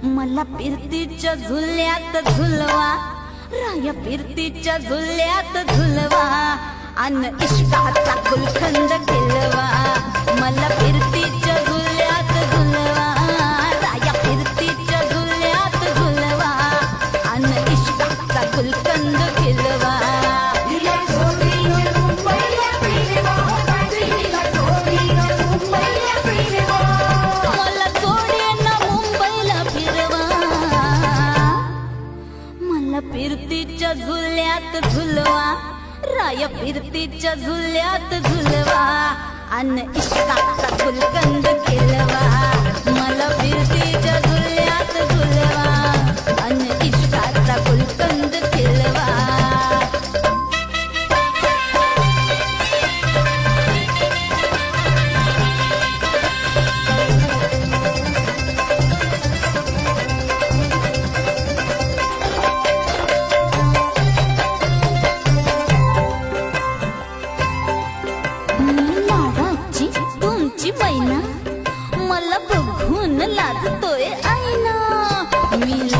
मला फिरतीच्या झुल्यात झुलवा, राया फिरतीच्या झुल्यात झुलवा, अन इश्काचा गुलखंद खिलवा. मला फिरतीच्या झुल्यात झुलवा, राया फिरतीच्या झुल्यात झुलवा, अन इश्काचा गुलखंद खिलवा. फिरतीच्या झुल्यात झुलवा, राया फिरतीच्या झुल्यात झुलवा, अन इश्काचा गुलकंद खिलवा. मला फिरतीच्या झुल्यात झुलवा, अन इश्काचा गुलकंद खिलवा. मैना मला बघून लाजतोय आईना. मी